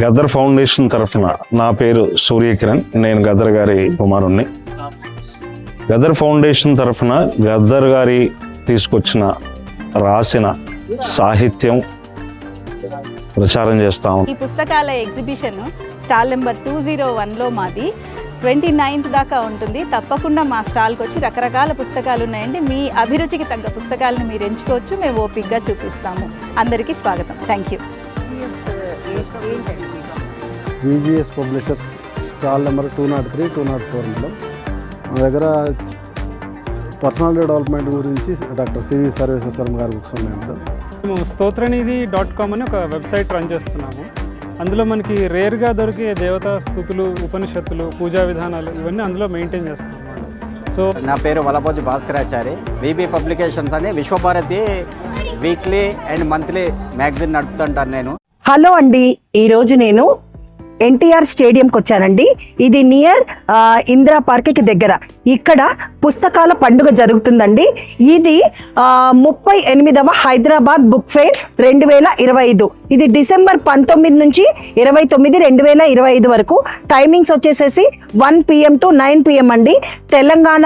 Gaddar foundation తరఫున నా పేరు సూర్యకిరణ్, నేను గదర్ గారి కుమారుణ్ణి. గదర్ ఫౌండేషన్ తరఫున గదర్ గారి తీసుకొచ్చిన రాసిన సాహిత్యం ప్రచారం చేస్తాం. ఈ పుస్తకాల ఎగ్జిబిషన్ స్టాల్ నెంబర్ 201లో మాది 29th దాకా ఉంటుంది. తప్పకుండా మా స్టాల్కి వచ్చి రకరకాల పుస్తకాలు ఉన్నాయండి. మీ అభిరుచికి తగ్గ పుస్తకాలను మీరు ఎంచుకోవచ్చు. మేము ఓపిక్గా చూపిస్తాము. అందరికీ స్వాగతం. Thank you. VGS publishers stall number 203, 204 madam. మా దగ్గర పర్సనల్ డెవలప్మెంట్ గురించి డాక్టర్ సివి సర్వేశ్వరం గారి బుక్స్ ఉన్నాయి మేడం. మేము స్తోత్రనిధి.com అని ఒక వెబ్సైట్ రన్ చేస్తున్నాము. అందులో మనకి రేర్గా దొరికే దేవతా స్థుతులు, ఉపనిషత్తులు, పూజా విధానాలు ఇవన్నీ అందులో మెయింటైన్ చేస్తున్నాము. సో నా పేరు వలపోజు భాస్కరాచారి. విబి పబ్లికేషన్స్ అని Vishwabharati weekly and monthly magazine నడుపుతుంటాను నేను. హలో అండి, ఈరోజు నేను ఎన్టీఆర్ స్టేడియంకి వచ్చానండి. ఇది నియర్ ఇందిరా పార్క్కి దగ్గర. ఇక్కడ పుస్తకాల పండుగ జరుగుతుందండి. ఇది 38వ హైదరాబాద్ బుక్ ఫెయిర్ 2025. ఇది డిసెంబర్ 19 నుంచి 29, 2025 వరకు. టైమింగ్స్ వచ్చేసేసి 1 PM to 9 PM అండి. తెలంగాణ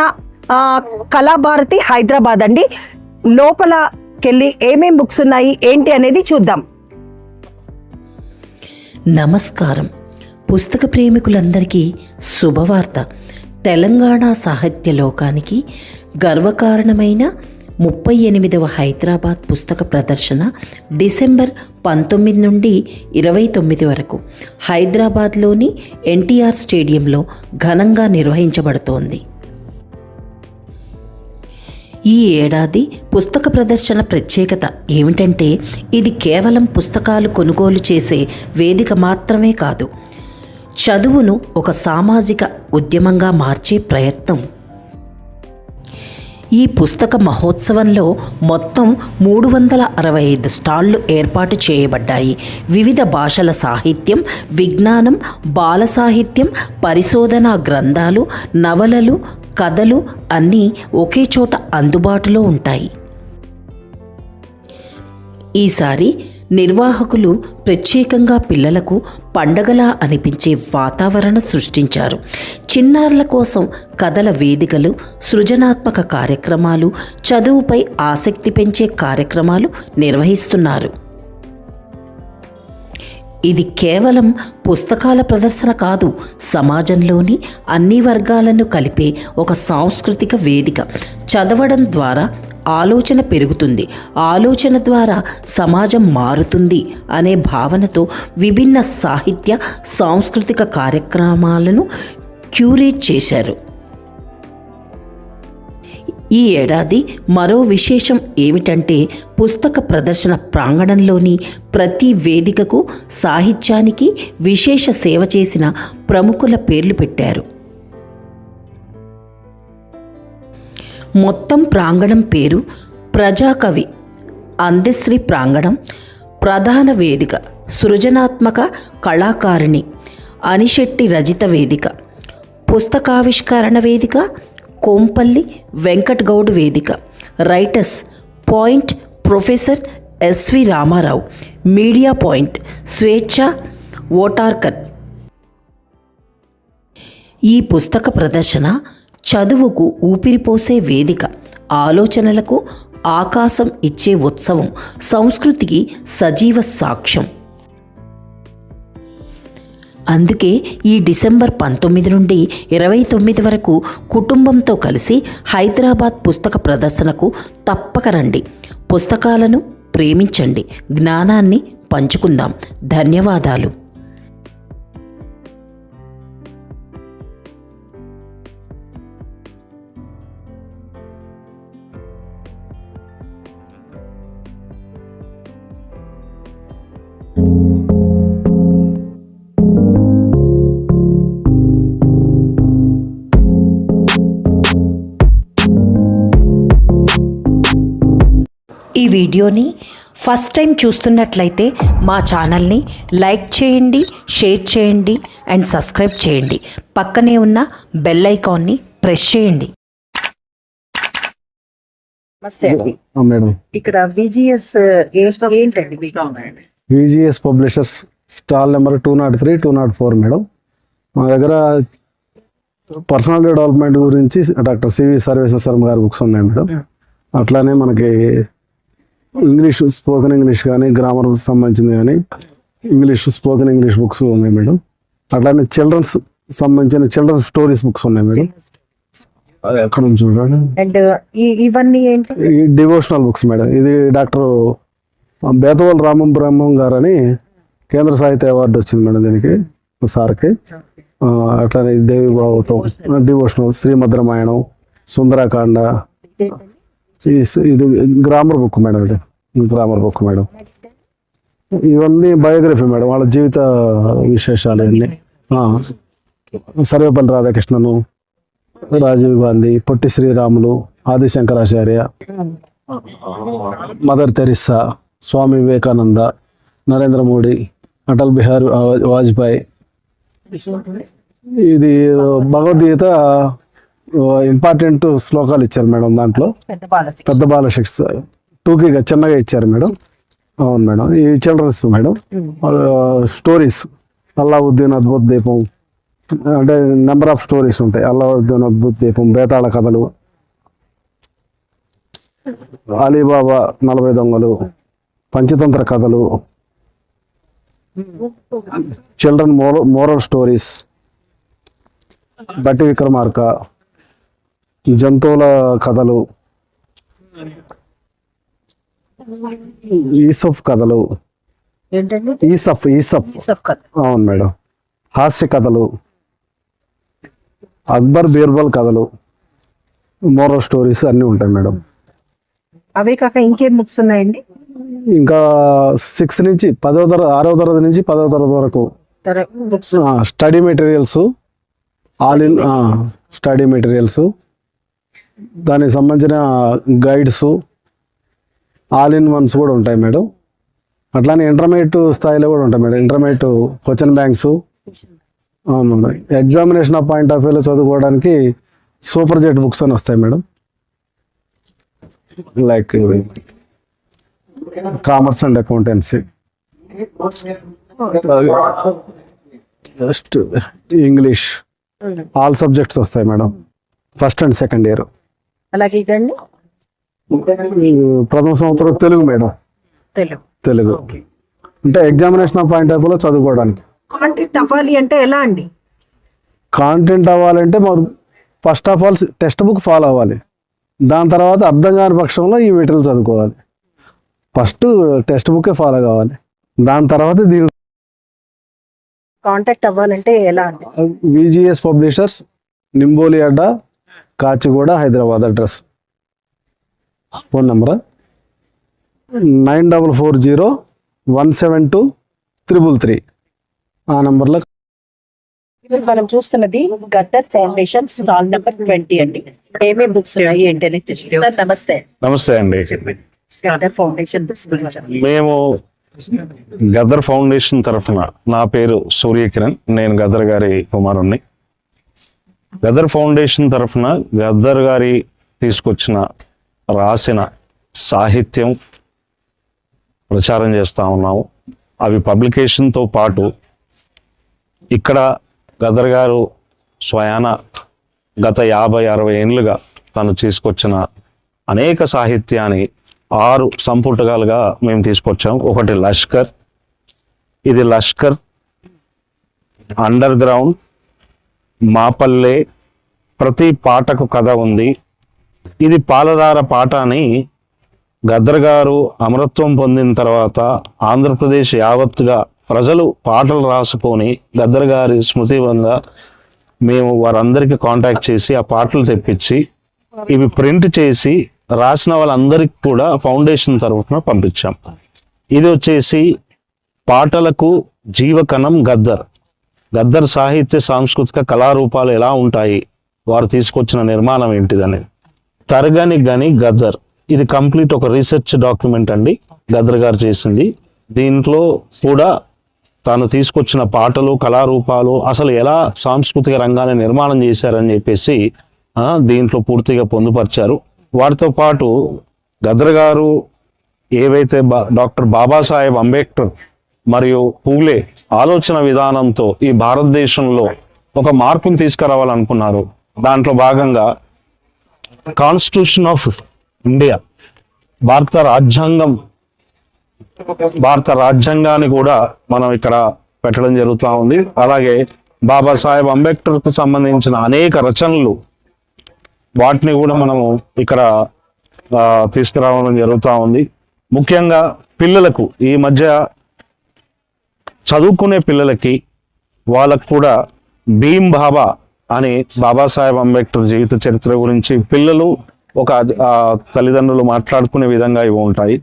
కళాభారతి హైదరాబాద్ అండి. లోపలకెళ్ళి ఏమేం బుక్స్ ఉన్నాయి ఏంటి అనేది చూద్దాం. నమస్కారం. పుస్తక ప్రేమికులందరికీ శుభవార్త. తెలంగాణ సాహిత్య లోకానికి గర్వకారణమైన 38వ హైదరాబాద్ పుస్తక ప్రదర్శన డిసెంబర్ 19 నుండి 29 వరకు హైదరాబాద్లోని ఎన్టీఆర్ స్టేడియంలో ఘనంగా నిర్వహించబడుతోంది. ఈ ఏడాది పుస్తక ప్రదర్శన ప్రత్యేకత ఏమిటంటే, ఇది కేవలం పుస్తకాలు కొనుగోలు చేసే వేదిక మాత్రమే కాదు, చదువును ఒక సామాజిక ఉద్యమంగా మార్చే ప్రయత్నం. ఈ పుస్తక మహోత్సవంలో మొత్తం 365 స్టాళ్లు ఏర్పాటు చేయబడ్డాయి. వివిధ భాషల సాహిత్యం, విజ్ఞానం, బాల సాహిత్యం, పరిశోధనా గ్రంథాలు, నవలలు, కథలు అన్నీ ఒకే చోట అందుబాటులో ఉంటాయి. ఈసారి నిర్వాహకులు ప్రత్యేకంగా పిల్లలకు పండగలా అనిపించే వాతావరణం సృష్టించారు. చిన్నారుల కోసం కథల వేదికలు, సృజనాత్మక కార్యక్రమాలు, చదువుపై ఆసక్తి పెంచే కార్యక్రమాలు నిర్వహిస్తున్నారు. ఇది కేవలం పుస్తకాల ప్రదర్శన కాదు, సమాజంలోని అన్ని వర్గాలను కలిపే ఒక సాంస్కృతిక వేదిక. చదవడం ద్వారా ఆలోచన పెరుగుతుంది, ఆలోచన ద్వారా సమాజం మారుతుంది అనే భావనతో విభిన్న సాహిత్య, సాంస్కృతిక కార్యక్రమాలను క్యూరేట్ చేశారు. ఈ ఏడాది మరో విశేషం ఏమిటంటే, పుస్తక ప్రదర్శన ప్రాంగణంలోని ప్రతి వేదికకు సాహిత్యానికి విశేష సేవ చేసిన ప్రముఖుల పేర్లు పెట్టారు. మొత్తం ప్రాంగణం పేరు ప్రజాకవి అందశ్రీ ప్రాంగణం. ప్రధాన వేదిక సృజనాత్మక కళాకారిణి అనిశెట్టి రజిత వేదిక. పుస్తకావిష్కరణ వేదిక కోంపల్లి వెంకట్ గౌడ్ వేదిక. Writers point professor SV Ramarao. Media point Swetcha Votarkar. ఈ పుస్తక ప్రదర్శన చదువుకు ఊపిరిపోసే వేదిక, ఆలోచనలకు ఆకాశం ఇచ్చే ఉత్సవం, సంస్కృతికి సజీవ సాక్ష్యం. అందుకే ఈ డిసెంబర్ 19 నుండి 29 వరకు కుటుంబంతో కలిసి హైదరాబాద్ పుస్తక ప్రదర్శనకు తప్పక రండి. పుస్తకాలను ప్రేమించండి, జ్ఞానాన్ని పంచుకుందాం. ధన్యవాదాలు. ఈ వీడియోని ఫస్ట్ టైం చూస్తున్నట్లయితే మా ఛానల్ని లైక్ చేయండి, షేర్ చేయండి అండ్ సబ్స్క్రైబ్ చేయండి. పక్కనే ఉన్న బెల్ ఐకాన్ని ప్రెస్ చేయండి. నమస్తే అండి. ఇక్కడ విజిఎస్ ఏంటండి? VGS publishers stall number 203, 204 madam. మా దగ్గర పర్సనల్ డెవలప్మెంట్ గురించి డాక్టర్ సివి సర్వేశ్వర శర్మ గారి బుక్స్ ఉన్నాయి మేడం. అట్లానే మనకి ఇంగ్లీష్, స్పోకెన్ ఇంగ్లీష్ కానీ, గ్రామర్ సంబంధించింది కానీ, ఇంగ్లీష్, స్పోకెన్ ఇంగ్లీష్ బుక్స్ ఉన్నాయి మేడం. అట్లానే చిల్డ్రన్స్ సంబంధించిన చిల్డ్రన్స్ స్టోరీస్ బుక్స్ ఉన్నాయి మేడం. అది ఎక్కడ నుంచి చూడండి. అండ్ ఇవన్నీ ఏంటి? ఈ డివోషనల్ బుక్స్ మేడం. ఇది డాక్టర్ బేతవల్ రామబ్రహ్మం గారు అని కేంద్ర సాహిత్య అవార్డు వచ్చింది మేడం దీనికి, సార్కి. అట్లానే దేవి భాగవతం, డివోషనల్, శ్రీమద్ రామాయణం, సుందరకాండ. ఇది గ్రామర్ బుక్ మేడం. ఇది గ్రామర్ బుక్ మేడం. ఇవన్నీ బయోగ్రఫీ మేడం, వాళ్ళ జీవిత విశేషాలు అన్నీ. సర్వేపల్లి రాధాకృష్ణను, రాజీవ్ గాంధీ, పొట్టి శ్రీరాములు, ఆది శంకరాచార్య, మదర్ తెరిస్సా, స్వామి వివేకానంద, నరేంద్ర మోడీ, అటల్ బిహారీ వాజ్పేయి. ఇది భగవద్గీత ఇంపార్టెంట్ శ్లోకాలు ఇచ్చారు మేడం. దాంట్లో పెద్ద బాలశిక్ష టూకీగా చిన్నగా ఇచ్చారు మేడం. అవును మేడం. ఈ చిల్డ్రన్స్ మేడం స్టోరీస్, అల్లావుద్దీన్ అద్భుత దీపం, అంటే నెంబర్ ఆఫ్ స్టోరీస్ ఉంటాయి. అల్లావుద్దీన్ అద్భుత దీపం, బేతాళ కథలు, అలీబాబా 40 దొంగలు, పంచతంత్ర కథలు, చిల్డ్రన్ మోరల్ స్టోరీస్, బట్టి విక్రమార్క, జంతువుల కథలు, ఈసఫ్ కథలు. ఏంటండి? ఈసఫ్ అవును మేడం. హాస్య కథలు, అక్బర్ బీర్బల్ కథలు, మోరల్ స్టోరీస్ అన్నీ ఉంటాయి మేడం. అవే కాక ఇంకేం బుక్స్ ఉన్నాయండి? ఇంకా 6th నుంచి 6వ తరగతి నుంచి 10వ తరగతి వరకు books, study materials, all in study materials, దానికి సంబంధించిన గైడ్స్, ఆల్ ఇన్ వన్స్ కూడా ఉంటాయి మేడం. అట్లానే ఇంటర్మీడియట్ స్థాయిలో కూడా ఉంటాయి మేడం. Intermediate question banks. అవును మేడం. ఎగ్జామినేషన్ పాయింట్ ఆఫ్ వ్యూలో చదువుకోవడానికి సూపర్ జెట్ బుక్స్ అని వస్తాయి madam. Like commerce and accountancy, just English, all subjects వస్తాయి madam. First and second year. అలాగే ఇదండి ప్రథమ సంవత్సరం తెలుగు మేడం. తెలుగు అంటే ఎగ్జామినేషన్ పాయింట్ ఆఫ్ వ్యూలో చదువుకోవడానికి. కాంటాక్ట్ అవ్వాలి అంటే ఎలా అండి? కాంటెంట్ అవ్వాలంటే మనం first of all text book follow అవ్వాలి. దాని తర్వాత అర్థం కాని పక్షంలో ఈ మెటీరియల్ చదువుకోవాలి. ఫస్ట్ టెక్స్ట్ బుకే ఫాలో కావాలి. దాని తర్వాత దీని కాంటాక్ట్ అవ్వాలంటే ఎలా అండి? VGS publishers, Nimboli Adda, Kachiguda, Hyderabad. Address, phone number 9440172333. ఆ నెంబర్లో. ఇప్పుడు మనం చూస్తున్నది గద్దర్ ఫౌండేషన్ స్టాల్ నెంబర్ 20 అండి. ఏమేమి బుక్స్ ఉన్నాయి ఏంటనే సార్ నమస్తే. నమస్తే అండి. గద్దర్ ఫౌండేషన్ బుక్స్ గురించి మేము గదర్ ఫౌండేషన్ తరఫున, నా పేరు సూర్యకిరణ్, నేను గదర్ గారి కుమారుణ్ణి. గదర్ ఫౌండేషన్ తరఫున గదర్ గారి తీసుకొచ్చిన రాసిన సాహిత్యం ప్రచారం చేస్తూ ఉన్నాము. అవి పబ్లికేషన్తో పాటు ఇక్కడ గదర్ గారు స్వయాన గత 50-60 ఏళ్ళుగా తను తీసుకొచ్చిన అనేక సాహిత్యాన్ని 6 సంపుటకాలుగా మేము తీసుకొచ్చాం. ఒకటి లష్కర్, ఇది లష్కర్, అండర్ గ్రౌండ్, మాపల్లె, ప్రతి పాటకు కథ ఉంది. ఇది పాలధార పాట అని గద్దర్ గారు అమరత్వం పొందిన తర్వాత ఆంధ్రప్రదేశ్ యావత్తుగా ప్రజలు పాటలు రాసుకొని గద్దర్ గారి స్మృతివంగా మేము వారందరికీ కాంటాక్ట్ చేసి ఆ పాటలు తెప్పించి ఇవి ప్రింట్ చేసి రాసిన వాళ్ళందరికీ కూడా ఫౌండేషన్ తరఫున పంపించాం. ఇది వచ్చేసి పాటలకు జీవకణం గద్దర్, గద్దర్ సాహిత్య సాంస్కృతిక కళారూపాలు ఎలా ఉంటాయి, వారు తీసుకొచ్చిన నిర్మాణం ఏంటిదనేది. తరగని గని గద్దర్, ఇది కంప్లీట్ ఒక రీసెర్చ్ డాక్యుమెంట్ అండి గద్దర్ గారు చేసింది. దీంట్లో కూడా తాను తీసుకొచ్చిన పాటలు, కళారూపాలు అసలు ఎలా సాంస్కృతిక రంగాన్ని నిర్మాణం చేశారని చెప్పేసి దీంట్లో పూర్తిగా పొందుపరిచారు. వాటితో పాటు గద్దర్ గారు ఏవైతే డాక్టర్ బాబాసాహెబ్ అంబేద్కర్ మరియు పూలే ఆలోచన విధానంతో ఈ భారతదేశంలో ఒక మార్పును తీసుకురావాలనుకున్నారు. దాంట్లో భాగంగా కాన్స్టిట్యూషన్ ఆఫ్ ఇండియా, భారత రాజ్యాంగాన్ని కూడా మనం ఇక్కడ పెట్టడం జరుగుతూ ఉంది. అలాగే బాబాసాహెబ్ అంబేద్కర్కు సంబంధించిన అనేక రచనలు, వాటిని కూడా మనము ఇక్కడ తీసుకురావడం జరుగుతూ ఉంది. ముఖ్యంగా పిల్లలకు, ఈ మధ్య చదువుకునే పిల్లలకి వాళ్ళకు కూడా భీమ్ బాబా అని బాబాసాహెబ్ అంబేద్కర్ జీవిత చరిత్ర గురించి పిల్లలు ఒక తల్లిదండ్రులు మాట్లాడుకునే విధంగా ఇవి ఉంటాయి.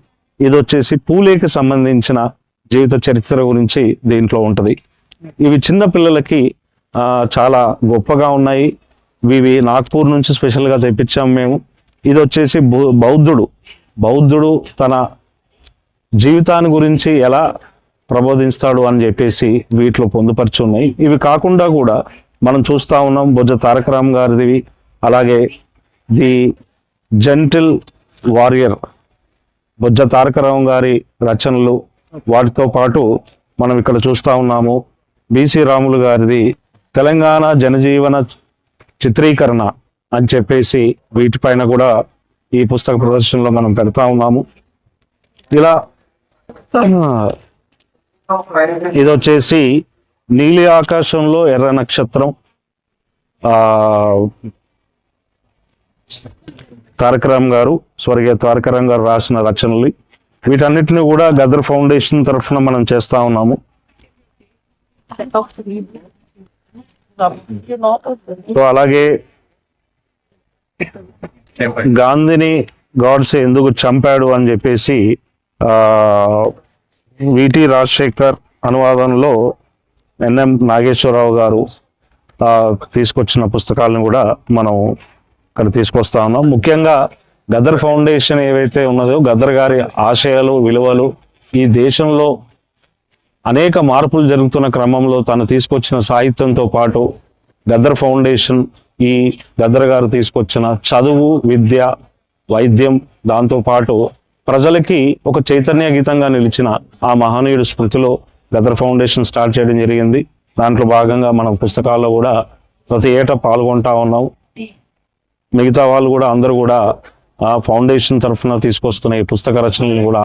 ఇది వచ్చేసి పూలేకి సంబంధించిన జీవిత చరిత్ర గురించి దీంట్లో ఉంటుంది. ఇవి చిన్న పిల్లలకి చాలా గొప్పగా ఉన్నాయి. ఇవి నాగ్పూర్ నుంచి స్పెషల్గా తెప్పించాము మేము. ఇది వచ్చేసి బౌద్ధుడు తన జీవితాన్ని గురించి ఎలా ప్రబోధిస్తాడు అని చెప్పేసి వీటిలో పొందుపరిచి ఉన్నాయి. ఇవి కాకుండా కూడా మనం చూస్తూ ఉన్నాం బొజ్జ తారక రామ్ గారిది, అలాగే ది జెంటిల్ వారియర్ బొజ్జ తారక రామ్ గారి రచనలు, వాటితో పాటు మనం ఇక్కడ చూస్తూ ఉన్నాము బీసీ రాములు గారిది తెలంగాణ జనజీవన చిత్రీకరణ అని చెప్పేసి వీటిపైన కూడా ఈ పుస్తక ప్రదర్శనలో మనం పెడతా ఉన్నాము. ఇలా ఇది వచ్చేసి నీలి ఆకాశంలో ఎర్ర నక్షత్రం, స్వర్గీయ తారక రామ్ గారు రాసిన రచనలు. వీటన్నిటిని కూడా గదర్ ఫౌండేషన్ తరఫున మనం చేస్తా ఉన్నాము. సో అలాగే గాంధీని గాడ్సే ఎందుకు చంపాడు అని చెప్పేసి విటి రాజశేఖర్ అనువాదంలో ఎన్ఎం నాగేశ్వరరావు గారు తీసుకొచ్చిన పుస్తకాలను కూడా మనం ఇక్కడ తీసుకొస్తా ఉన్నాం. ముఖ్యంగా గదర్ ఫౌండేషన్ ఏవైతే ఉన్నదో, గదర్ గారి ఆశయాలు, విలువలు, ఈ దేశంలో అనేక మార్పులు జరుగుతున్న క్రమంలో తను తీసుకొచ్చిన సాహిత్యంతో పాటు గదర్ ఫౌండేషన్ ఈ గదర్ గారు తీసుకొచ్చిన చదువు, విద్య, వైద్యం, దాంతోపాటు ప్రజలకి ఒక చైతన్య గీతంగా నిలిచిన ఆ మహనీయుడి స్మృతిలో గదర్ ఫౌండేషన్ స్టార్ట్ చేయడం జరిగింది. దాంట్లో భాగంగా మనం పుస్తకాల్లో కూడా ప్రతి ఏటా పాల్గొంటా ఉన్నాం. మిగతా వాళ్ళు కూడా అందరూ కూడా ఆ ఫౌండేషన్ తరఫున తీసుకొస్తున్న ఈ పుస్తక రచనలను కూడా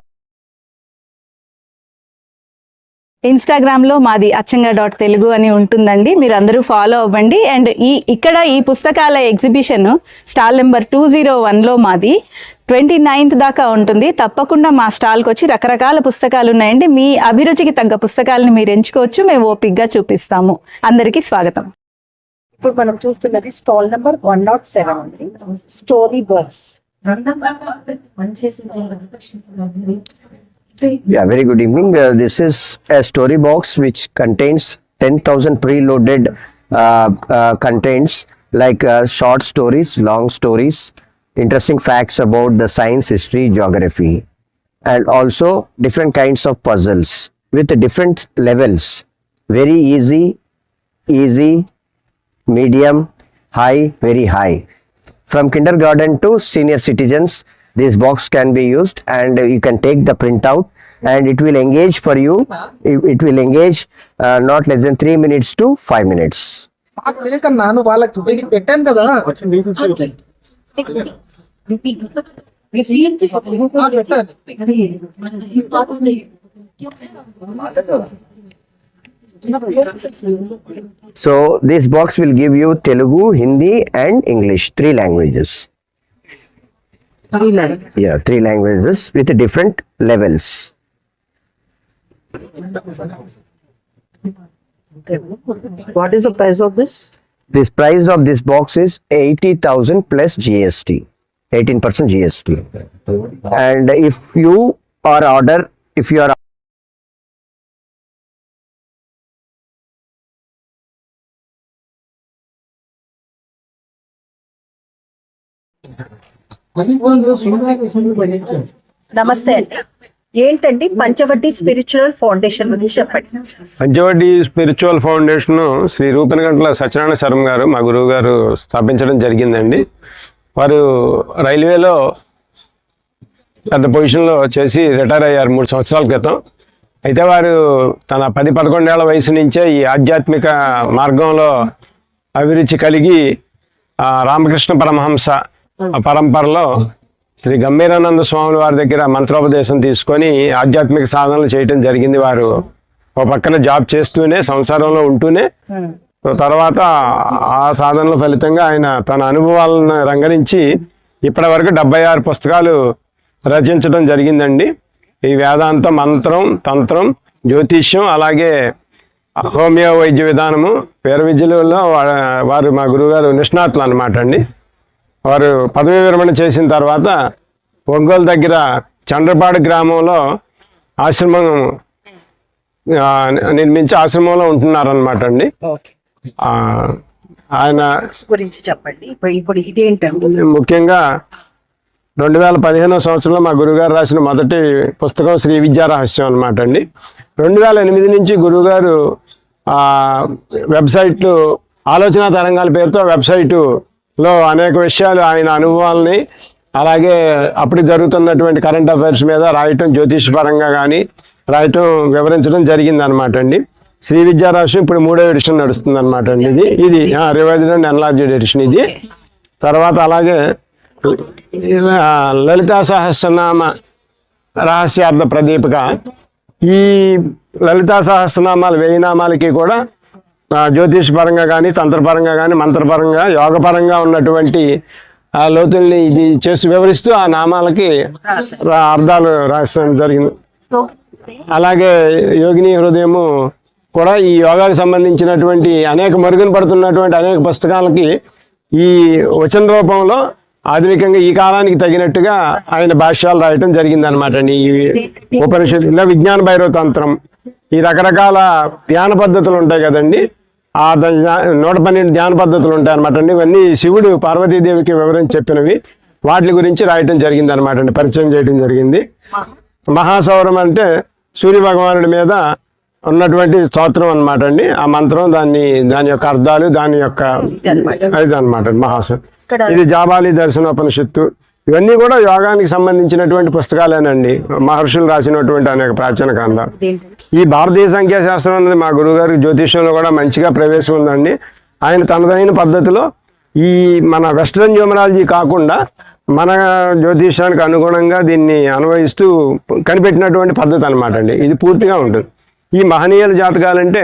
ఇన్స్టాగ్రామ్లో మాది achenga.telugu అని ఉంటుందండి, మీరు అందరూ ఫాలో అవ్వండి. అండ్ ఇక్కడ ఈ పుస్తకాల ఎగ్జిబిషన్ స్టాల్ నెంబర్ 201లో మాది 29th దాకా ఉంటుంది. తప్పకుండా మా స్టాల్కి వచ్చి రకరకాల పుస్తకాలు ఉన్నాయండి. మీ అభిరుచికి తగ్గ పుస్తకాలను మీరు ఎంచుకోవచ్చు, మేము ఓపిక్గా చూపిస్తాము. అందరికీ స్వాగతం. ఇప్పుడు మనం చూస్తున్నది స్టాల్ నెంబర్ 107 ఉంది, story box. Yeah, very good evening. This is a story box which contains 10,000 preloaded contents like short stories, long stories, interesting facts about the science, history, geography, and also different kinds of puzzles with different levels. Very easy, medium, high, very high. From kindergarten to senior citizens, this box can be used, and you can take the printout and it will engage for you. It will engage not less than 3 minutes to 5 minutes. నేను వాళ్ళకి పెట్టాను కదా. So this box will give you Telugu, Hindi and English, 3 languages. Yeah, 3 languages with different levels. What is the price of this? This price of this box is 80,000 plus GST, 18% GST. And if you are నమస్తే అండి, ఏంటండి Panchavati spiritual foundation గురించి చెప్పండి. Panchavati spiritual foundation Shri రూపనగంట్ల Satyanarayana Sharma గారు, మా గురువు గారు స్థాపించడం జరిగిందండి. వారు రైల్వేలో పెద్ద పొజిషన్లో చేసి రిటైర్ అయ్యారు 3 సంవత్సరాల క్రితం. అయితే వారు తన 10-11 ఏళ్ల వయసు నుంచే ఈ ఆధ్యాత్మిక మార్గంలో అభిరుచి కలిగి రామకృష్ణ పరమహంస పరంపరలో శ్రీ గంభీరానంద స్వాముల వారి దగ్గర మంత్రోపదేశం తీసుకొని ఆధ్యాత్మిక సాధనలు చేయటం జరిగింది. వారు ఒక పక్కన జాబ్ చేస్తూనే సంసారంలో ఉంటూనే తర్వాత ఆ సాధనల ఫలితంగా ఆయన తన అనుభవాలను రంగరించి ఇప్పటి వరకు 76 పుస్తకాలు రచించడం జరిగిందండి. ఈ వేదాంతం, మంత్రం, తంత్రం, జ్యోతిష్యం, అలాగే హోమియో వైద్య విధానము, వేర విద్యలలో వారు మా గురువుగారు నిష్ణాతులు అన్నమాట అండి. వారు పదవీ విరమణ చేసిన తర్వాత ఒంగోలు దగ్గర చండ్రపాడు గ్రామంలో ఆశ్రమం నిర్మించి ఆశ్రమంలో ఉంటున్నారన్నమాట అండి. ఆయన గురించి చెప్పండి. ఇప్పుడు ఇదేంటండి? ముఖ్యంగా 2015 సంవత్సరంలో మా గురుగారు రాసిన మొదటి పుస్తకం శ్రీ విద్యా రహస్యం అనమాట అండి. 2008 నుంచి గురువుగారు వెబ్సైట్లు ఆలోచన తరంగాల పేరుతో వెబ్సైటులో అనేక విషయాలు ఆయన అనుభవాలని, అలాగే అప్పుడు జరుగుతున్నటువంటి కరెంట్ అఫైర్స్ మీద రాయటం, జ్యోతిషపరంగా కానీ రాయటం, వివరించడం జరిగింది అనమాట అండి. శ్రీ విద్యా రహస్యం ఇప్పుడు 3వ ఎడిషన్ నడుస్తుంది అనమాట అండి. ఇది రివైజ్డ్ అండ్ ఎన్లార్జ్డ్ ఎడిషన్ ఇది. తర్వాత అలాగే లలితా సహస్రనామ రహస్యార్థ ప్రదీపిక. ఈ లలితా సహస్రనామాలు 1000 నామాలకి కూడా జ్యోతిషపరంగా కానీ, తంత్రపరంగా కానీ, మంత్రపరంగా, యోగపరంగా ఉన్నటువంటి లోతుల్ని ఇది చేసి వివరిస్తూ ఆ నామాలకి అర్థాలు రాసడం జరిగింది. అలాగే యోగిని హృదయము కూడా ఈ యోగాకు సంబంధించినటువంటి అనేక మరుగున పడుతున్నటువంటి అనేక పుస్తకాలకి ఈ వచన రూపంలో ఆధునికంగా ఈ కాలానికి తగినట్టుగా ఆయన భాష్యాలు రాయటం జరిగింది అనమాట అండి. ఈ ఉపనిషత్తు ఇలా విజ్ఞాన భైరవ తంత్రం, ఈ రకరకాల ధ్యాన పద్ధతులు ఉంటాయి కదండి, ఆ 112 ధ్యాన పద్ధతులు ఉంటాయి అనమాట అండి. ఇవన్నీ శివుడు పార్వతీదేవికి వివరించి చెప్పినవి, వాటి గురించి రాయటం జరిగింది అనమాట అండి, పరిచయం చేయడం జరిగింది. మహాసౌరం అంటే సూర్య భగవానుడి మీద ఉన్నటువంటి స్తోత్రం అనమాట అండి. ఆ మంత్రం, దాని యొక్క అర్థాలు, దాని యొక్క ఇది అనమాట మహాసౌరం. ఇది జాబాలి దర్శనోపనిషత్తు. ఇవన్నీ కూడా యోగానికి సంబంధించినటువంటి పుస్తకాలేనండి, మహర్షులు రాసినటువంటి అనేక ప్రాచీన గ్రంథాలు. ఈ భారతీయ సంఖ్యాశాస్త్రం అనేది మా గురువుగారికి జ్యోతిష్యంలో కూడా మంచిగా ప్రవేశం ఉందండి. ఆయన తనదైన పద్ధతిలో ఈ మన వెస్ట్రన్ న్యూమరాలజీ కాకుండా మన జ్యోతిష్యానికి అనుగుణంగా దీన్ని అన్వయిస్తూ కనిపెట్టినటువంటి పద్ధతి అనమాట అండి. ఇది పూర్తిగా ఉంటుంది. ఈ మహనీయుల జాతకాలంటే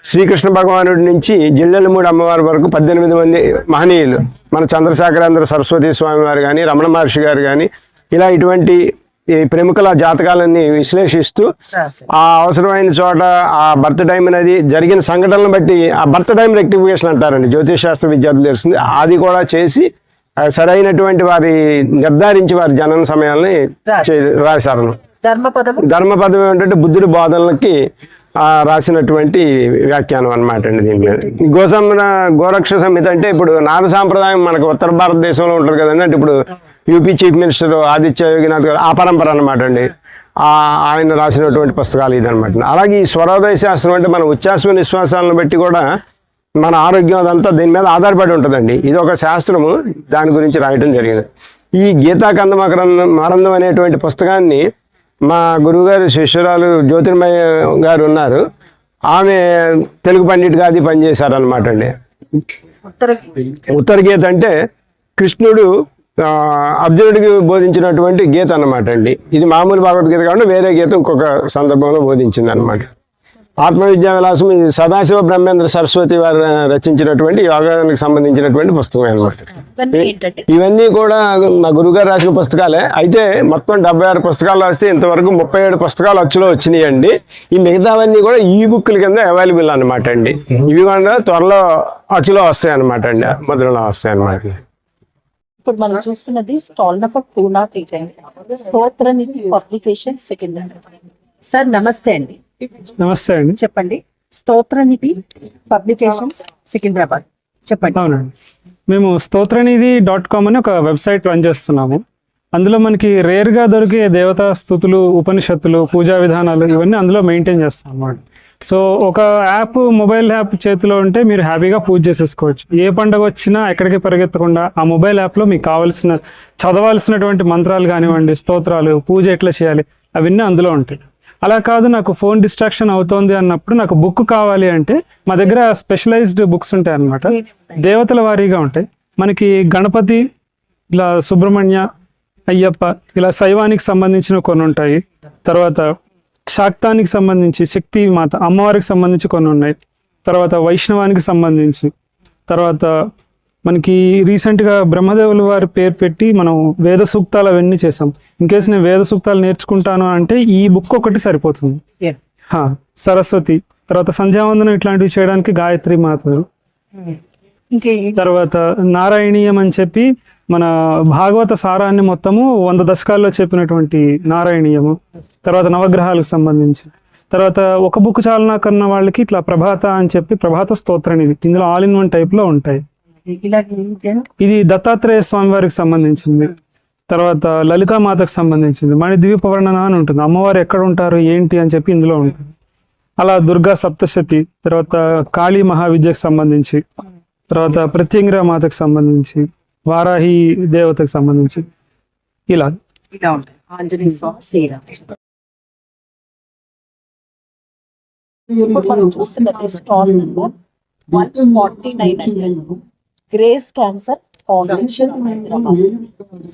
శ్రీకృష్ణ భగవానుడి నుంచి జిల్లెలమూడి అమ్మవారి వరకు 18 మంది మహనీయులు, మన చంద్రశేఖరేంద్ర సరస్వతి స్వామి వారు కానీ, రమణ మహర్షి గారు కానీ, ఇలా ఇటువంటి ఈ ప్రముఖుల జాతకాలన్నీ విశ్లేషిస్తూ ఆ అవసరమైన చోట ఆ బర్త్ టైం అనేది జరిగిన సంఘటనలను బట్టి ఆ బర్త్ టైం రెక్టిఫికేషన్ అంటారండి, జ్యోతిష్ శాస్త్ర విద్యార్థులు తెలుస్తుంది. అది కూడా చేసి సరైనటువంటి వారి నిర్ధారించి వారి జనన సమయాల్ని రాశారు. ధర్మపదం ఏంటంటే బుద్ధుడి బోధనలకి రాసినటువంటి వ్యాఖ్యానం అనమాట అండి. దీని మీద గోరక్ష సంహిత అంటే ఇప్పుడు నాద సాంప్రదాయం మనకు ఉత్తర భారతదేశంలో ఉంటారు కదండి. అంటే ఇప్పుడు UP chief minister Aditya Yoginath గారు ఆ పరంపర అనమాట అండి. ఆయన రాసినటువంటి పుస్తకాలు ఇదనమాట. అలాగే ఈ స్వరోదయ శాస్త్రం అంటే మన ఉచ్ఛ్వాస నిశ్వాసాలను బట్టి కూడా మన ఆరోగ్యం అదంతా దీని మీద ఆధారపడి ఉంటుందండి. ఇది ఒక శాస్త్రము, దాని గురించి రాయటం జరిగింది. ఈ గీతా మరందం అనేటువంటి పుస్తకాన్ని మా గురువుగారు శిష్యురాలు జ్యోతిర్మయ గారు ఉన్నారు, ఆమె తెలుగు పండిట్గా అది పనిచేశారనమాట అండి. ఉత్తర గీత అంటే కృష్ణుడు అర్జునుడికి బోధించినటువంటి గీత అన్నమాట అండి. ఇది మామూలు భగవద్గీత కాకుండా వేరే గీత ఇంకొక సందర్భంలో బోధించింది అనమాట. ఆత్మవిద్యా విలాసం ఇది సదాశివ బ్రహ్మేంద్ర సరస్వతి వారు రచించినటువంటి యోగానికి సంబంధించినటువంటి పుస్తకం అనమాట. ఇవన్నీ కూడా మా గురుగారు రాసిన పుస్తకాలే. అయితే మొత్తం 76 పుస్తకాలు రాస్తే ఇంతవరకు 37 పుస్తకాలు అచ్చులో వచ్చినాయండి. ఈ మిగతావన్నీ కూడా ఈ బుక్ల కింద అవైలబుల్ అనమాట అండి. ఇవి కూడా త్వరలో అచ్చులో వస్తాయి అనమాట అండి, ముద్రలో వస్తాయి అనమాట. ఇప్పుడు మనం చూస్తున్నది stall number 203 Stotranidhi publication Secunderabad. Sir నమస్తే అండి. నమస్తే అండి, చెప్పండి. స్తోత్రనిధి పబ్లికేషన్స్ సికింద్రాబాద్, చెప్పండి. అవునండి, మేము స్తోత్రనిధి.com అని ఒక వెబ్సైట్ రన్ చేస్తున్నాము. అందులో మనకి రేర్గా దొరికే దేవతా స్థుతులు, ఉపనిషత్తులు, పూజా విధానాలు ఇవన్నీ అందులో మెయింటైన్ చేస్తాం అన్నమాట. సో ఒక యాప్, మొబైల్ యాప్ చేతిలో ఉంటే మీరు హ్యాపీగా పూజ చేసేసుకోవచ్చు. ఏ పండుగ వచ్చినా ఎక్కడికి పరిగెత్తకుండా ఆ మొబైల్ యాప్లో మీకు కావాల్సిన చదవాల్సినటువంటి మంత్రాలు కానివ్వండి, స్తోత్రాలు, పూజ ఎట్లా చేయాలి అవన్నీ అందులో ఉంటాయి. అలా కాదు నాకు ఫోన్ డిస్ట్రాక్షన్ అవుతోంది అన్నప్పుడు నాకు బుక్ కావాలి అంటే మా దగ్గర స్పెషలైజ్డ్ బుక్స్ ఉంటాయి అన్నమాట. దేవతల వారీగా ఉంటాయి. మనకి గణపతి, ఇలా సుబ్రహ్మణ్య, అయ్యప్ప, ఇలా శైవానికి సంబంధించిన కొన్ని ఉంటాయి. తర్వాత శాక్తానికి సంబంధించి శక్తి మాత అమ్మవారికి సంబంధించి కొన్ని ఉన్నాయి. తర్వాత వైష్ణవానికి సంబంధించి, తర్వాత మనకి రీసెంట్గా బ్రహ్మదేవుల వారి పేరు పెట్టి మనం వేద సూక్తాలు అవన్నీ చేసాం. ఇన్కేస్ నేను వేద సూక్తాలు నేర్చుకుంటాను అంటే ఈ బుక్ ఒకటి సరిపోతుంది. సరస్వతి, తర్వాత సంధ్యావందనం ఇట్లాంటివి చేయడానికి గాయత్రి మాత, తర్వాత నారాయణీయం అని చెప్పి మన భాగవత సారాన్ని మొత్తము 100 దశకాల్లో చెప్పినటువంటి నారాయణీయము, తర్వాత నవగ్రహాలకు సంబంధించి, తర్వాత ఒక బుక్ చాలనా కన్నా వాళ్ళకి ఇట్లా ప్రభాత అని చెప్పి ప్రభాత స్తోత్రం, ఇది ఇందులో ఆల్ ఇన్ వన్ టైప్లో ఉంటాయి. ఇది దత్తాత్రేయ స్వామి వారికి సంబంధించింది. తర్వాత లలితామాతకు సంబంధించింది. మణిద్వీప వర్ణన అని ఉంటుంది, అమ్మవారు ఎక్కడ ఉంటారు ఏంటి అని చెప్పి ఇందులో ఉంటుంది. అలా దుర్గా సప్తశతి, తర్వాత కాళీ మహావిద్యకు సంబంధించి, తర్వాత ప్రత్యంగిరా మాతకు సంబంధించి, వారాహి దేవతకు సంబంధించి ఇలా ఆంజనేయ స్వామి, శ్రీరామ. ఇప్పుడు మనం చూస్తున్నది స్టాల్ నెంబర్ 149 అండి. Grace cancer foundation Hyderabad.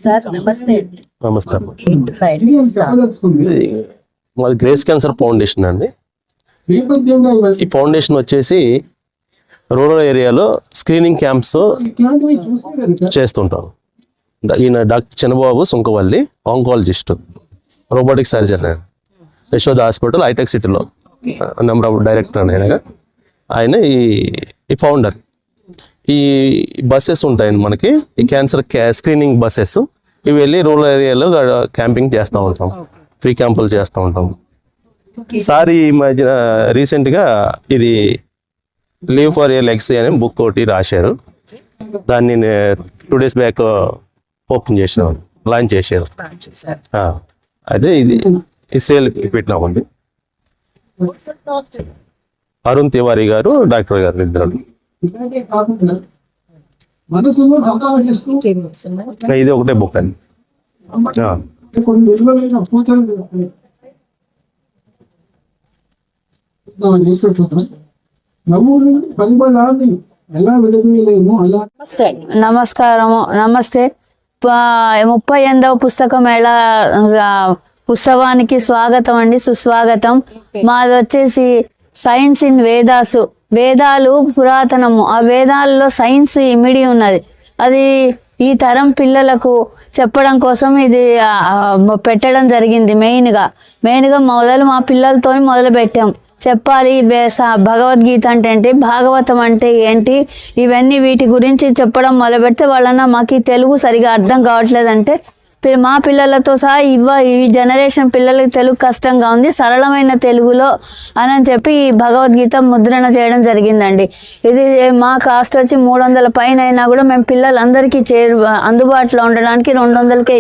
Sir నమస్తే అండి. నమస్తే. ఏంటి స్టాల్? మాది గ్రేస్ క్యాన్సర్ ఫౌండేషన్ అండి. ఈ ఫౌండేషన్ వచ్చేసి రూరల్ ఏరియాలో స్క్రీనింగ్ క్యాంప్స్ చేస్తుంటాం. ఈయన doctor Chandrababu Sunkavalli, oncologist, robotic surgeon, Yashoda hospital Hitec సిటీలో నెంబర్ ఆఫ్ డైరెక్టర్ అని ఆయన ఈ ఫౌండర్. ఈ బస్సెస్ ఉంటాయండి మనకి, ఈ క్యాన్సర్ స్క్రీనింగ్ బస్సెస్. ఇవి వెళ్ళి రూరల్ ఏరియాలో క్యాంపింగ్ చేస్తూ ఉంటాం, ఫ్రీ క్యాంపులు చేస్తూ ఉంటాం. సార్ ఈ మధ్య రీసెంట్గా ఇది లీవ్ ఫర్ ఏ లెగ్సీ అనే బుక్ ఒకటి రాశారు. దాన్ని 2 days బ్యాక్ ఓపెన్ చేసినాం, లాంచ్ చేశారు. అదే ఇది సేల్ పెట్టినామండి. అరుణ్ తివారీ గారు, డాక్టర్ గారు ఇద్దరు. ఇది ఒకటే బుక్ అండి. నమస్కారము, నమస్తే. 38వ పుస్తక మేళ ఉత్సవానికి స్వాగతం అండి, సుస్వాగతం. మాది వచ్చేసి సైన్స్ ఇన్ వేదాసు. వేదాలు పురాతనము, ఆ వేదాలలో సైన్స్ ఇమిడి ఉన్నది. అది ఈ తరం పిల్లలకు చెప్పడం కోసం ఇది పెట్టడం జరిగింది. మెయిన్గా మా పిల్లలతో మొదలు పెట్టాం. చెప్పాలి భగవద్గీత అంటే ఏంటి, భాగవతం అంటే ఏంటి, ఇవన్నీ వీటి గురించి చెప్పడం మొదలు పెడితే వాళ్ళన్నా మాకు తెలుగు సరిగా అర్థం కావట్లేదంటే మా పిల్లలతో సహా ఈ జనరేషన్ పిల్లలకి తెలుగు కష్టంగా ఉంది, సరళమైన తెలుగులో అని చెప్పి ఈ భగవద్గీత ముద్రణ చేయడం జరిగిందండి. ఇది మా కాస్ట్ వచ్చి 300 పైన అయినా కూడా మేము పిల్లలందరికీ అందుబాటులో ఉండడానికి 200కే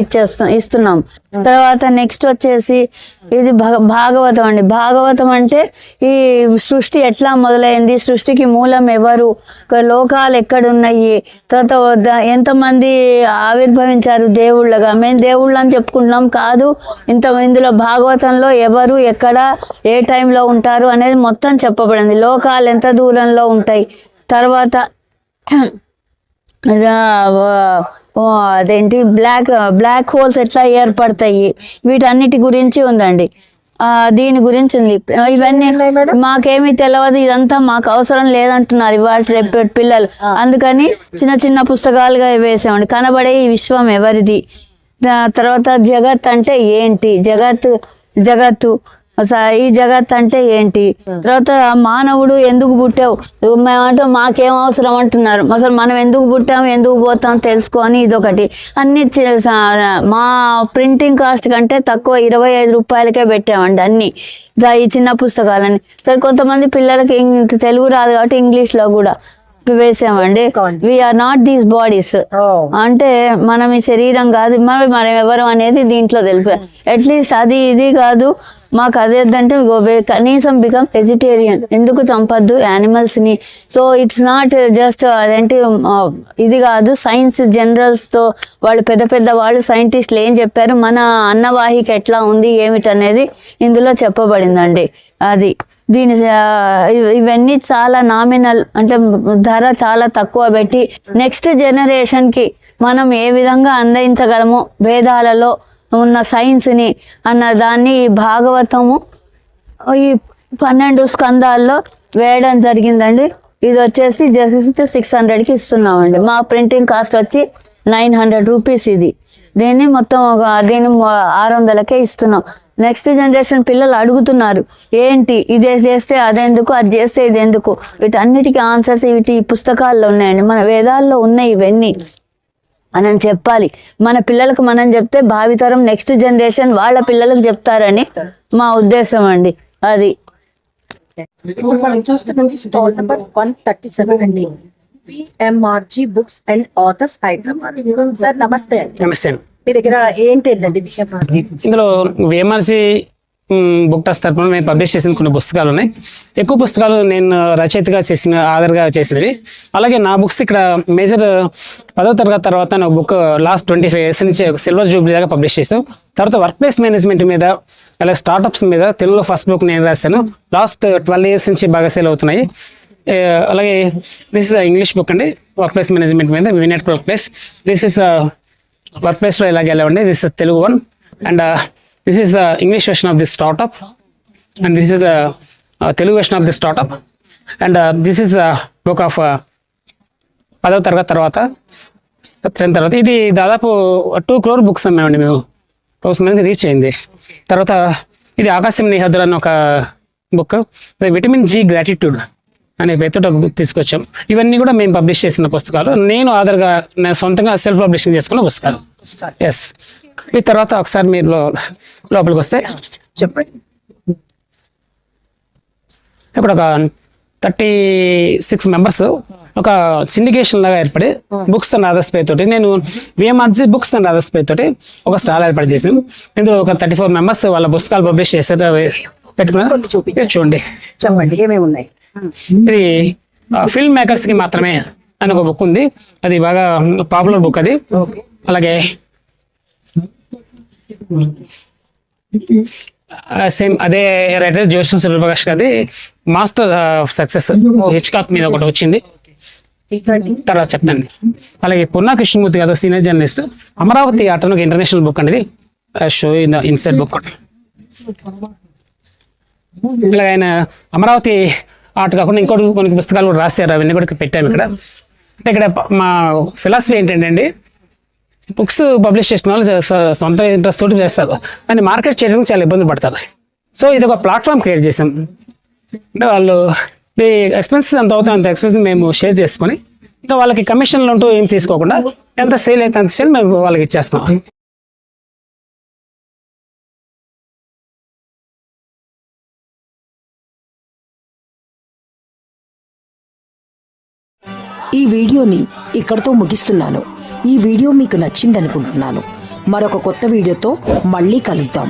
ఇస్తున్నాం. తర్వాత నెక్స్ట్ వచ్చేసి ఇది భాగవతం అండి. భాగవతం అంటే ఈ సృష్టి ఎట్లా మొదలైంది, సృష్టికి మూలం ఎవరు, లోకాలు ఎక్కడున్నాయి, తర్వాత ఎంతమంది ఆవిర్భవించారు దేవుళ్ళగా. మేము దేవుళ్ళు అని చెప్పుకుంటున్నాం కాదు, ఇందులో భాగవతంలో ఎవరు ఎక్కడ ఏ టైంలో ఉంటారు అనేది మొత్తం చెప్పబడింది. లోకాలు ఎంత దూరంలో ఉంటాయి, తర్వాత అదేంటి బ్లాక్ హోల్స్ ఎట్లా ఏర్పడతాయి, వీటన్నిటి గురించి ఉందండి. దీని గురించి ఉంది. ఇవన్నీ మాకేమీ తెలియదు, ఇదంతా మాకు అవసరం లేదంటున్నారు ఇవాళ రేపు పిల్లలు. అందుకని చిన్న పుస్తకాలుగా వేసామండి. కనబడే ఈ విశ్వం ఎవరిది, తర్వాత జగత్ అంటే ఏంటి, జగత్తు ఈ జగత్ అంటే ఏంటి, తర్వాత మానవుడు ఎందుకు పుట్టావు, మేమంటే మాకేం అవసరం అంటున్నారు. అసలు మనం ఎందుకు పుట్టాము, ఎందుకు పోతాం తెలుసుకొని ఇదొకటి. అన్ని మా ప్రింటింగ్ కాస్ట్ కంటే తక్కువ 25 రూపాయలకే పెట్టామండి అన్ని ఈ చిన్న పుస్తకాలని. సరే కొంతమంది పిల్లలకి తెలుగు రాదు కాబట్టి ఇంగ్లీష్లో కూడా వేసామండి. వీఆర్ నాట్ దీస్ బాడీస్, అంటే మనం ఈ శరీరం కాదు, మనం ఎవరు అనేది దీంట్లో తెలిపా. అట్లీస్ట్ అది ఇది కాదు, మాకు అదే వద్దంటే కనీసం బికమ్ వెజిటేరియన్, ఎందుకు చంపద్దు యానిమల్స్ ని. సో ఇట్స్ నాట్ జస్ట్ అదేంటి ఇది కాదు, సైన్స్ జనరల్స్ తో వాళ్ళు పెద్ద వాళ్ళు సైంటిస్టులు ఏం చెప్పారు, మన అన్నవాహిక ఎట్లా ఉంది ఏమిటనేది ఇందులో చెప్పబడిందండి. అది దీని ఇవన్నీ చాలా నామినల్, అంటే ధర చాలా తక్కువ పెట్టి నెక్స్ట్ జనరేషన్కి మనం ఏ విధంగా అందించగలము వేదాలలో ఉన్న సైన్స్ని అన్న దాన్ని ఈ భాగవతము ఈ 12 స్కందాల్లో వేయడం జరిగిందండి. ఇది వచ్చేసి జస్ట్ 600కి ఇస్తున్నామండి. మా ప్రింటింగ్ కాస్ట్ వచ్చి 900 రూపీస్. ఇది దీన్ని మొత్తం దీన్ని 600కే ఇస్తున్నాం. నెక్స్ట్ జనరేషన్ పిల్లలు అడుగుతున్నారు, ఏంటి ఇది చేస్తే అదెందుకు, అది చేస్తే ఇది ఎందుకు, వీటన్నిటికీ ఆన్సర్స్ ఈ పుస్తకాల్లో ఉన్నాయండి. మన వేదాల్లో ఉన్నాయి ఇవన్నీ మనం చెప్పాలి. మన పిల్లలకు మనం చెప్తే భావితరం నెక్స్ట్ జనరేషన్ వాళ్ళ పిల్లలకు చెప్తారని మా ఉద్దేశం అండి. అది ఇప్పుడు మనం చూస్తున్నది స్టాల్ నెంబర్ 137 అండి. VMRG books and authors Hyderabad. Sir నమస్తే. నమస్తే. మీ దగ్గర ఏంటండి VMRG? ఇందులో VMRG బుక్ ట్రస్ట్ తరపున మేము పబ్లిష్ చేసిన కొన్ని పుస్తకాలు ఉన్నాయి. ఎక్కువ పుస్తకాలు నేను రచయితగా చేసిన ఆధార్గా చేసినవి. అలాగే నా బుక్స్ ఇక్కడ మేజర్ 10వ తరగతి తర్వాత నా బుక్ లాస్ట్ 25 years నుంచి సిల్వర్ జూబ్లీ దాకా పబ్లిష్ చేసాం. తర్వాత వర్క్ ప్లేస్ మేనేజ్మెంట్ మీద, అలాగే స్టార్టప్స్ మీద తెలుగులో ఫస్ట్ బుక్ నేను రాశాను. లాస్ట్ 12 years నుంచి బాగా సేల్ అవుతున్నాయి. అలాగే this is the English book అండి, వర్క్ ప్లేస్ మేనేజ్మెంట్ మీద, వినెట్ work place. This is the work ప్లేస్లో ఇలాగే వెళ్ళండి. This is Telugu one, and this is the English version of this startup, and this is the Telugu version of this startup, and this is the book of 10వ తరగతి తర్వాత 10th తర్వాత. ఇది దాదాపు 2 crore books అమ్మామండి మేము, 1000 మందికి రీచ్ అయింది. తర్వాత ఇది ఆకాశం నిహద్ర అని ఒక బుక్, విటమిన్ G గ్రాటిట్యూడ్ అనే పేరుతో ఒక బుక్ తీసుకొచ్చాం. ఇవన్నీ కూడా మేము పబ్లిష్ చేసిన పుస్తకాలు, నేను ఆధార్గా నేను సొంతంగా సెల్ఫ్ పబ్లిషింగ్ చేసుకున్న పుస్తకాలు. ఎస్. ఈ తర్వాత ఒకసారి మీరు లోపలికి వస్తే చెప్పండి. ఇక్కడ ఒక 36 members ఒక సిండికేషన్ లాగా ఏర్పడి బుక్స్ అండ్ అదర్స్ పేరు తోటి, నేను VMRG బుక్స్ అండ్ అదర్స్ పేరు తోటి ఒక స్టాల్ ఏర్పాటు చేసాం. ఇందులో ఒక 34 members వాళ్ళ పుస్తకాలు పబ్లిష్ చేశారు. చూడండి, చెప్పండి ఏమేమి ఉన్నాయి. ఇది ఫిల్మ్ మేకర్స్ కి మాత్రమే అని ఒక బుక్ ఉంది, అది బాగా పాపులర్ బుక్ అది. అలాగే సేమ్ అదే రైటర్ జోషి సూర్యప్రకాష్ గారి మాస్టర్ ఆఫ్ సక్సెస్ హిచ్కాక్ మీద ఒకటి వచ్చింది, తర్వాత చెప్తాను. అలాగే పూర్ణ కృష్ణమూర్తి గారు సీనియర్ జర్నలిస్ట్, అమరావతి ఆట ఒక ఇంటర్నేషనల్ బుక్ అండి, show in the inside book. ఇలాగ ఆయన అమరావతి ఆట కాకుండా ఇంకోటి కొన్ని పుస్తకాలు కూడా రాశారు, అవన్నీ కూడా పెట్టాము ఇక్కడ. అంటే ఇక్కడ మా ఫిలాసఫీ ఏంటంటే అండి, బుక్స్ పబ్లిష్ చేసిన వాళ్ళు సొంత ఇంట్రెస్ట్ తోటి చేస్తారు, దాన్ని మార్కెట్ చేయడానికి చాలా ఇబ్బంది పడతారు. సో ఇది ఒక ప్లాట్ఫామ్ క్రియేట్ చేసాం. అంటే వాళ్ళు మీ ఎక్స్పెన్సెస్ ఎంత అవుతాయి అంత ఎక్స్పెన్సెస్ మేము షేర్ చేసుకొని, ఇంకా వాళ్ళకి కమిషన్లు ఉంటూ ఏం తీసుకోకుండా ఎంత సేల్ అయితే అంత సేల్ మేము వాళ్ళకి ఇచ్చేస్తాం. ఈ వీడియోని ఇక్కడితో ముగిస్తున్నాను. ఈ వీడియో మీకు నచ్చిందనుకుంటున్నాను. మరొక కొత్త వీడియోతో మళ్ళీ కలుద్దాం.